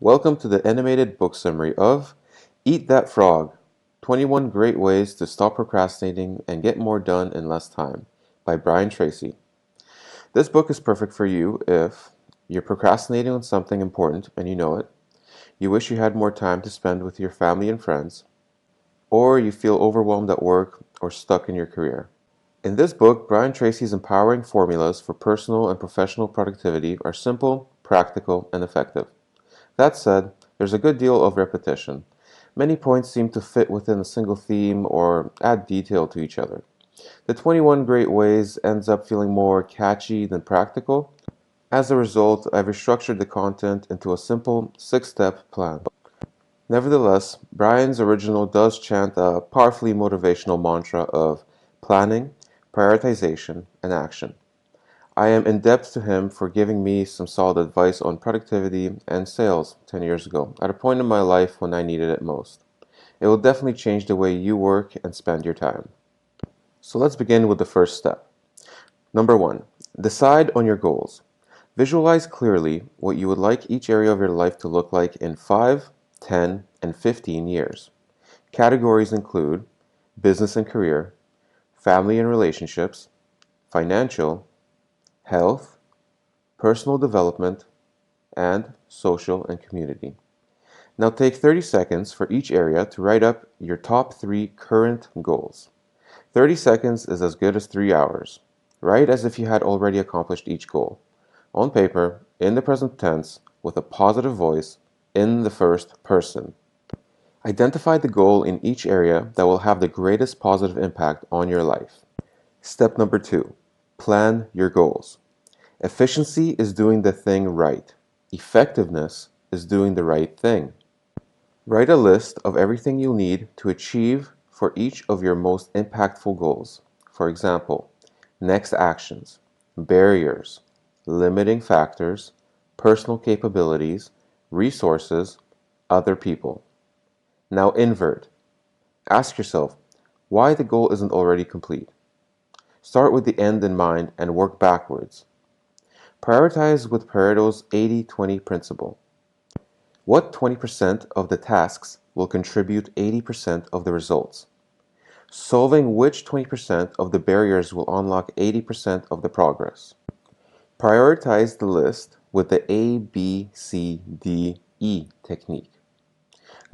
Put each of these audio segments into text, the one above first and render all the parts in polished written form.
Welcome to the animated book summary of Eat That Frog 21 Great Ways to Stop Procrastinating and Get More Done in Less Time by Brian Tracy. This book is perfect for you if you're procrastinating on something important and you know it, you wish you had more time to spend with your family and friends, or you feel overwhelmed at work or stuck in your career. In this book, Brian Tracy's empowering formulas for personal and professional productivity are simple, practical, and effective. That said, there's a good deal of repetition. Many points seem to fit within a single theme or add detail to each other. The 21 Great Ways ends up feeling more catchy than practical. As a result, I've restructured the content into a simple 6-step plan. Nevertheless, Brian's original does chant a powerfully motivational mantra of planning, prioritization, and action. I am indebted to him for giving me some solid advice on productivity and sales 10 years ago, at a point in my life when I needed it most. It will definitely change the way you work and spend your time. So let's begin with the first step. Number 1, decide on your goals. Visualize clearly what you would like each area of your life to look like in 5, 10, and 15 years. Categories include business and career, family and relationships, financial, health, personal development, and social and community. Now take 30 seconds for each area to write up your top 3 current goals. 30 seconds is as good as 3 hours. Write as if you had already accomplished each goal. On paper, in the present tense, with a positive voice, in the first person. Identify the goal in each area that will have the greatest positive impact on your life. Step number 2, plan your goals. Efficiency is doing the thing right. Effectiveness is doing the right thing. Write a list of everything you'll need to achieve for each of your most impactful goals. For example, next actions, barriers, limiting factors, personal capabilities, resources, other people. Now invert. Ask yourself why the goal isn't already complete. Start with the end in mind and work backwards. Prioritize with Pareto's 80-20 principle. What 20% of the tasks will contribute 80% of the results? Solving which 20% of the barriers will unlock 80% of the progress? Prioritize the list with the A, B, C, D, E technique.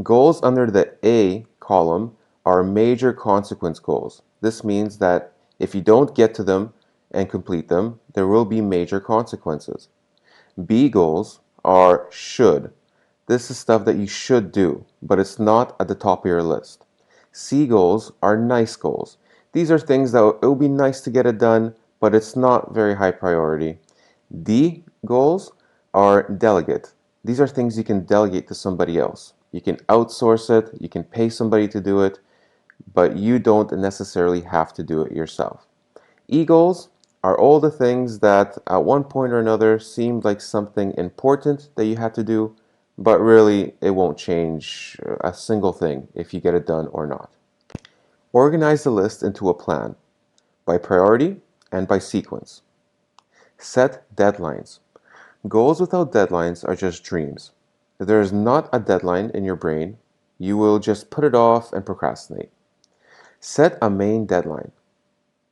Goals under the A column are major consequence goals. This means that if you don't get to them and complete them, there will be major consequences. B goals are should. This is stuff that you should do, but it's not at the top of your list. C goals are nice goals. These are things that it will be nice to get it done, but it's not very high priority. D goals are delegate. These are things you can delegate to somebody else. You can outsource it, you can pay somebody to do it, but you don't necessarily have to do it yourself. E goals are all the things that at one point or another seemed like something important that you had to do, but really it won't change a single thing if you get it done or not. Organize the list into a plan by priority and by sequence. Set deadlines. Goals without deadlines are just dreams. If there is not a deadline in your brain, you will just put it off and procrastinate. Set a main deadline.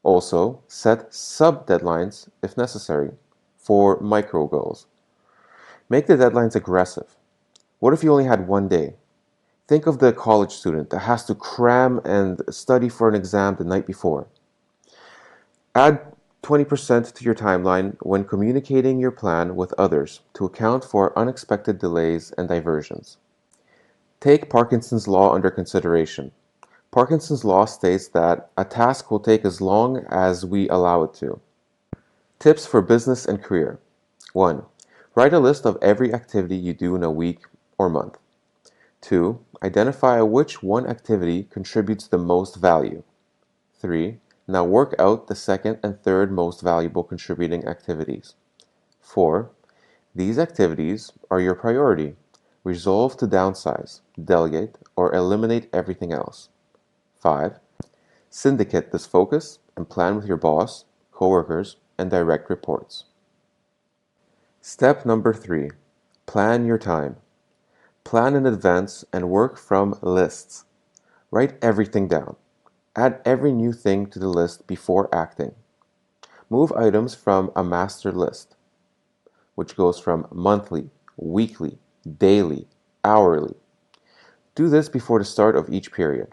Also, set sub-deadlines if necessary for micro goals. Make the deadlines aggressive. What if you only had one day? Think of the college student that has to cram and study for an exam the night before. Add 20% to your timeline when communicating your plan with others to account for unexpected delays and diversions. Take Parkinson's law under consideration. Parkinson's law states that a task will take as long as we allow it to. Tips for business and career. 1. Write a list of every activity you do in a week or month. 2. Identify which one activity contributes the most value. 3. Now work out the second and third most valuable contributing activities. 4. These activities are your priority. Resolve to downsize, delegate, or eliminate everything else. 5. Syndicate this focus and plan with your boss, coworkers, and direct reports. Step number 3. Plan your time. Plan in advance and work from lists. Write everything down. Add every new thing to the list before acting. Move items from a master list, which goes from monthly, weekly, daily, hourly. Do this before the start of each period.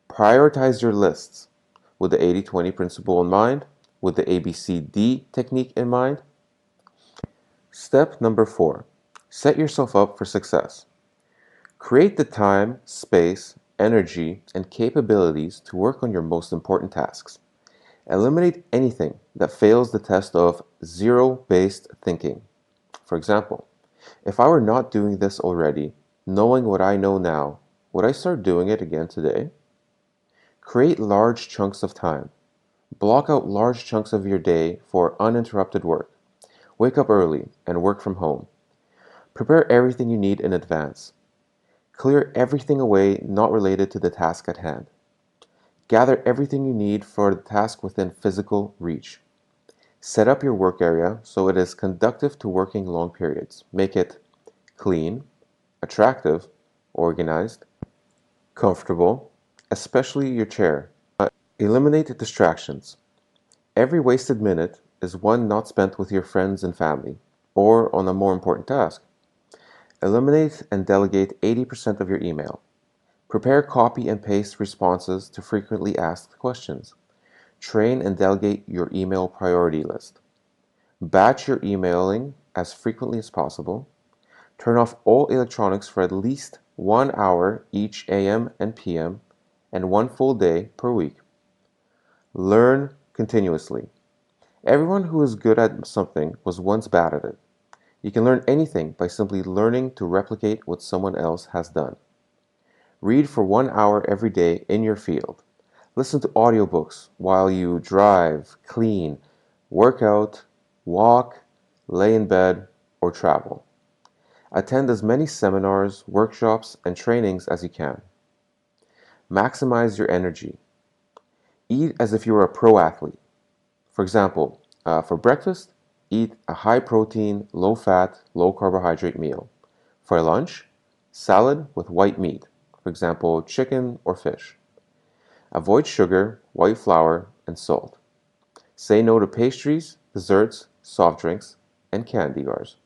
Prioritize your lists with the 80-20 principle in mind, with the ABCD technique in mind. Step number 4. Set yourself up for success. Create the time, space, energy, and capabilities to work on your most important tasks. Eliminate anything that fails the test of zero-based thinking. For example, if I were not doing this already, knowing what I know now, would I start doing it again today? Create large chunks of time. Block out large chunks of your day for uninterrupted work. Wake up early and work from home. Prepare everything you need in advance. Clear everything away not related to the task at hand. Gather everything you need for the task within physical reach. Set up your work area so it is conducive to working long periods. Make it clean, attractive, organized, comfortable, especially your chair. Eliminate distractions. Every wasted minute is one not spent with your friends and family, or on a more important task. Eliminate and delegate 80% of your email. Prepare copy and paste responses to frequently asked questions. Train and delegate your email priority list. Batch your emailing as frequently as possible. Turn off all electronics for at least 1 hour each AM and PM and 1 full day per week. Learn continuously. Everyone who is good at something was once bad at it. You can learn anything by simply learning to replicate what someone else has done. Read for 1 hour every day in your field. Listen to audiobooks while you drive, clean, work out, walk, lay in bed, or travel. Attend as many seminars, workshops, and trainings as you can. Maximize your energy. Eat as if you were a pro athlete. For example, for breakfast, eat a high protein, low fat, low carbohydrate meal. For lunch, salad with white meat, for example, chicken or fish. Avoid sugar, white flour, and salt. Say no to pastries, desserts, soft drinks, and candy bars.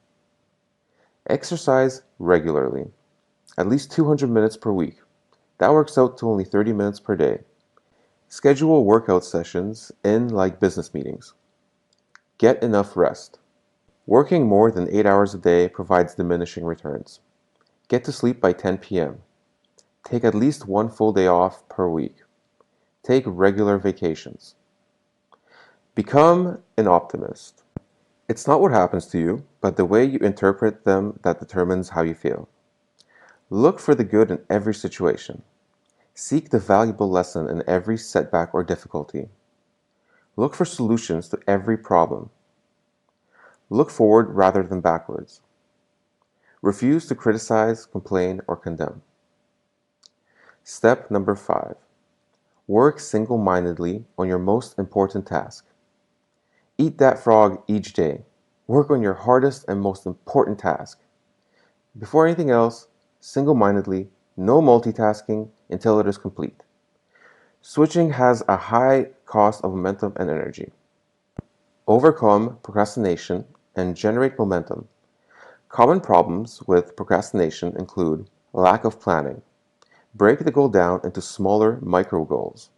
Exercise regularly, at least 200 minutes per week. That works out to only 30 minutes per day. Schedule workout sessions in like business meetings. Get enough rest. Working more than 8 hours a day provides diminishing returns. Get to sleep by 10 p.m. Take at least 1 full day off per week. Take regular vacations. Become an optimist. It's not what happens to you, but the way you interpret them that determines how you feel. Look for the good in every situation. Seek the valuable lesson in every setback or difficulty. Look for solutions to every problem. Look forward rather than backwards. Refuse to criticize, complain, or condemn. Step number 5. Work single-mindedly on your most important task. Eat that frog each day. Work on your hardest and most important task. Before anything else, single-mindedly, no multitasking until it is complete. Switching has a high cost of momentum and energy. Overcome procrastination and generate momentum. Common problems with procrastination include lack of planning. Break the goal down into smaller micro goals.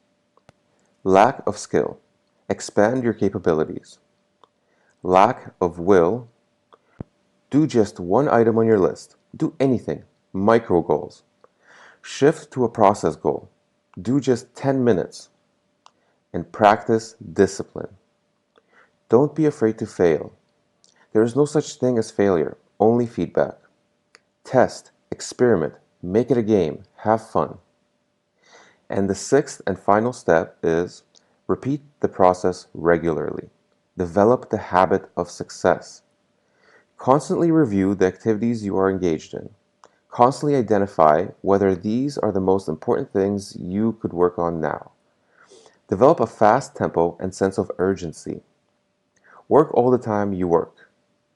Lack of skill. Expand your capabilities. Lack of will. Do just one item on your list. Do anything. Micro goals. Shift to a process goal. Do just 10 minutes. And practice discipline. Don't be afraid to fail. There is no such thing as failure, only feedback. Test, experiment, make it a game, have fun. And the 6th and final step is repeat the process regularly. Develop the habit of success. Constantly review the activities you are engaged in. Constantly identify whether these are the most important things you could work on now. Develop a fast tempo and sense of urgency. Work all the time you work.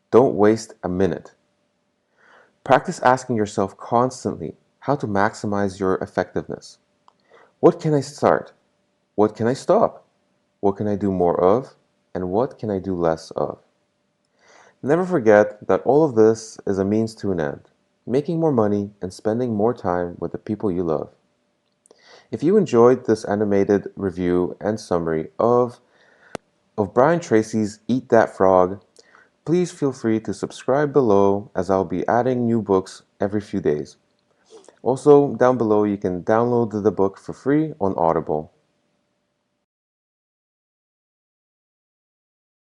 Don't waste a minute. Practice asking yourself constantly how to maximize your effectiveness. What can I start? What can I stop? What can I do more of? And what can I do less of? Never forget that all of this is a means to an end, making more money and spending more time with the people you love. If you enjoyed this animated review and summary of Brian Tracy's Eat That Frog, please feel free to subscribe below as I'll be adding new books every few days. Also, down below you can download the book for free on Audible.